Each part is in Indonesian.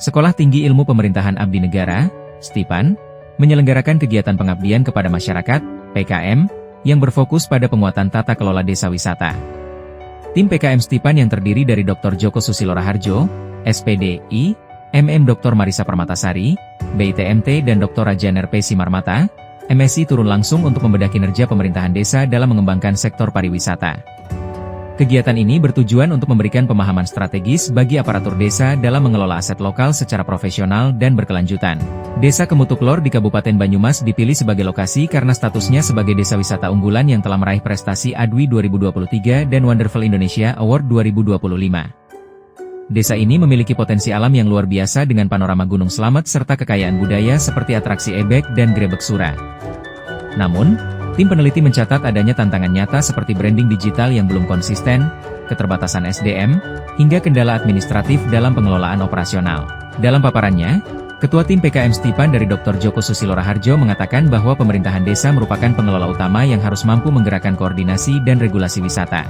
Sekolah Tinggi Ilmu Pemerintahan Abdi Negara, STIPAN, menyelenggarakan kegiatan pengabdian kepada masyarakat, PKM, yang berfokus pada penguatan tata kelola desa wisata. Tim PKM STIPAN yang terdiri dari Dr. Joko Susilo Raharjo, SPDI, MM Dr. Marisa Permatasari, BITMT dan Dr. Rajan RP Simarmata, MSI turun langsung untuk membedah kinerja pemerintahan desa dalam mengembangkan sektor pariwisata. Kegiatan ini bertujuan untuk memberikan pemahaman strategis bagi aparatur desa dalam mengelola aset lokal secara profesional dan berkelanjutan. Desa Kemutuk Lor di Kabupaten Banyumas dipilih sebagai lokasi karena statusnya sebagai desa wisata unggulan yang telah meraih prestasi ADWI 2023 dan Wonderful Indonesia Award 2025. Desa ini memiliki potensi alam yang luar biasa dengan panorama Gunung Slamet serta kekayaan budaya seperti atraksi ebek dan grebek sura. Namun, tim peneliti mencatat adanya tantangan nyata seperti branding digital yang belum konsisten, keterbatasan SDM, hingga kendala administratif dalam pengelolaan operasional. Dalam paparannya, Ketua Tim PKM STIPAN dari Dr. Joko Susilo Raharjo mengatakan bahwa pemerintahan desa merupakan pengelola utama yang harus mampu menggerakkan koordinasi dan regulasi wisata.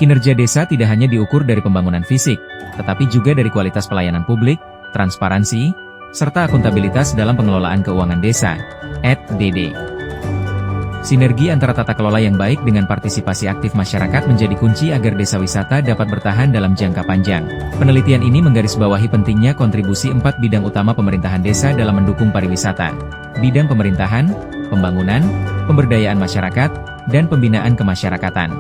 Kinerja desa tidak hanya diukur dari pembangunan fisik, tetapi juga dari kualitas pelayanan publik, transparansi, serta akuntabilitas dalam pengelolaan keuangan desa, (DD). Sinergi antara tata kelola yang baik dengan partisipasi aktif masyarakat menjadi kunci agar desa wisata dapat bertahan dalam jangka panjang. Penelitian ini menggarisbawahi pentingnya kontribusi 4 bidang utama pemerintahan desa dalam mendukung pariwisata: bidang pemerintahan, pembangunan, pemberdayaan masyarakat, dan pembinaan kemasyarakatan.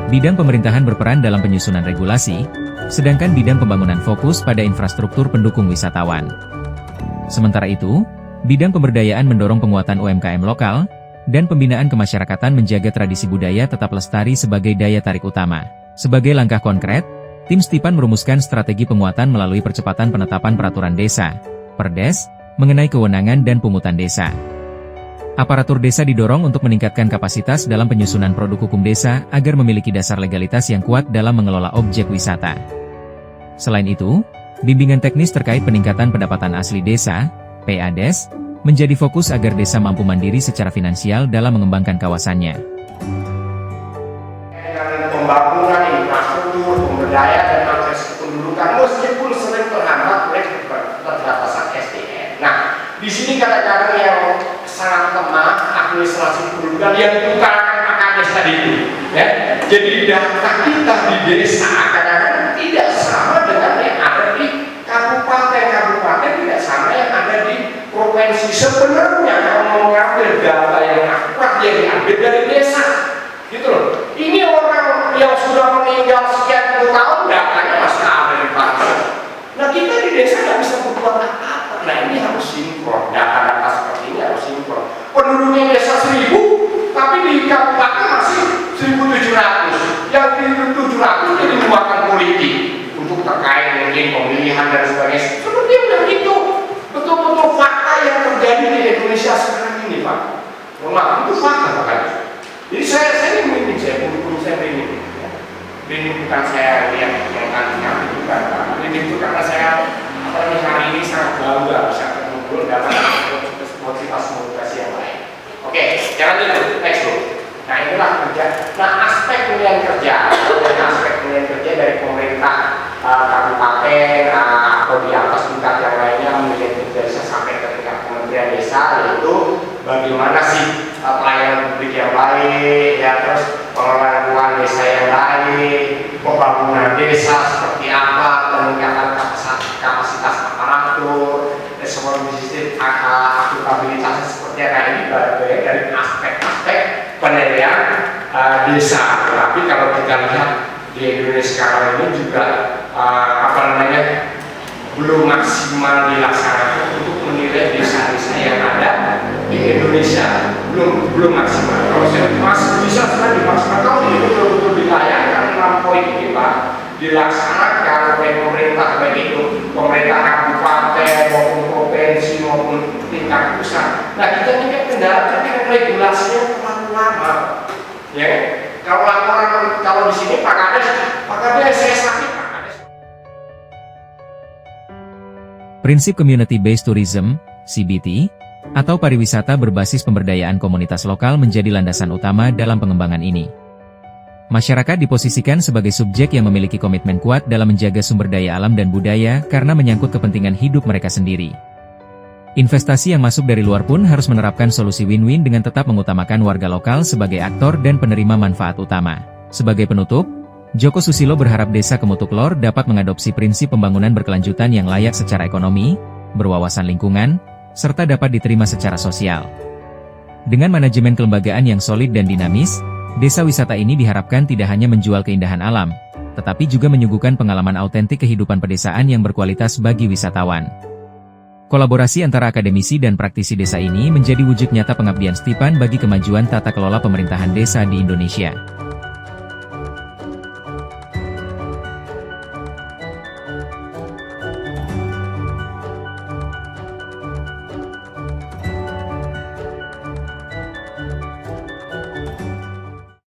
Bidang pemerintahan berperan dalam penyusunan regulasi, sedangkan bidang pembangunan fokus pada infrastruktur pendukung wisatawan. Sementara itu, bidang pemberdayaan mendorong penguatan UMKM lokal, dan pembinaan kemasyarakatan menjaga tradisi budaya tetap lestari sebagai daya tarik utama. Sebagai langkah konkret, tim STIPAN merumuskan strategi penguatan melalui percepatan penetapan peraturan desa, Perdes, mengenai kewenangan dan pungutan desa. Aparatur desa didorong untuk meningkatkan kapasitas dalam penyusunan produk hukum desa agar memiliki dasar legalitas yang kuat dalam mengelola objek wisata. Selain itu, bimbingan teknis terkait peningkatan pendapatan asli desa, PADES, menjadi fokus agar desa mampu mandiri secara finansial dalam mengembangkan kawasannya. Dengan pembangunan infrastruktur, pemberdayaan dan akses kependudukan meskipun sering terhambat oleh keterbatasan SDM. Nah, di sini kadang-kadang yang sangat lemah administrasi kependudukan yang diutarakan Pak Kades tadi itu, ya. Jadi data kita di desa kadang-kadang tidak sama dengan yang ada di kabupaten tidak sama yang ada di provinsi. Sebenarnya kalau mau mengambil data yang akurat yang diambil dari desa, gitu loh. Ini orang yang sudah meninggal sekian puluh tahun datanya masih ada di Banten. Nah, kita di desa nggak bisa berbuat apa-apa. Nah, ini harus sinkron, data-data seperti ini harus sinkron. Penduduknya desa 1000, tapi di kabupaten masih 1700. Yang di 700 jadi muatan politik untuk terkait mungkin pemilihan dan sebagainya. Seperti begitu. Betul-betul fakta yang terjadi di Indonesia sekarang ini, Pak. Maaf, itu fakta, Pak. Jadi saya ini saya ini bukan saya lihat yang nanti bukan, Pak. Ini itu karena saya hari ini sangat bangga bisa ketemu dalam motivasi yang lain. Oke, jangan dulu, next dulu. Nah, itulah kerja. Nah, aspek pilihan kerja dari pemerintah kabupaten atau di atas tingkat yang lainnya menjadi desa sampai ke tingkat kementerian desa, yaitu bagaimana sih pelayanan publik yang baik, ya, terus pengelolaan keuangan desa yang baik, pembangunan desa seperti apa, peningkatan kapasitas aparatur, semua sistem akuntabilitasnya seperti apa. Ini bagian dari aspek-aspek penilaian desa. Tapi kalau kita lihat di Indonesia sekarang ini juga belum maksimal dilaksanakan untuk menilai desa-desa yang ada di Indonesia, belum maksimal. Kalau saya masih bisa sekali dimaksimalkan, kalau ini betul-betul dilayangkan 6 poin ini, Pak, dilaksanakan oleh pemerintah, baik itu pemerintah kabupaten maupun provinsi maupun tingkat pusat. Nah, kita ini kan kendala kan regulasinya terlalu lama, ya. Kalau laporan, kalau di sini Pak Kades saya sakit, Pak Kades. Prinsip Community-Based Tourism, CBT, atau pariwisata berbasis pemberdayaan komunitas lokal menjadi landasan utama dalam pengembangan ini. Masyarakat diposisikan sebagai subjek yang memiliki komitmen kuat dalam menjaga sumber daya alam dan budaya karena menyangkut kepentingan hidup mereka sendiri. Investasi yang masuk dari luar pun harus menerapkan solusi win-win dengan tetap mengutamakan warga lokal sebagai aktor dan penerima manfaat utama. Sebagai penutup, Joko Susilo berharap Desa Kemutuk Lor dapat mengadopsi prinsip pembangunan berkelanjutan yang layak secara ekonomi, berwawasan lingkungan, serta dapat diterima secara sosial. Dengan manajemen kelembagaan yang solid dan dinamis, desa wisata ini diharapkan tidak hanya menjual keindahan alam, tetapi juga menyuguhkan pengalaman autentik kehidupan pedesaan yang berkualitas bagi wisatawan. Kolaborasi antara akademisi dan praktisi desa ini menjadi wujud nyata pengabdian Stipan bagi kemajuan tata kelola pemerintahan desa di Indonesia.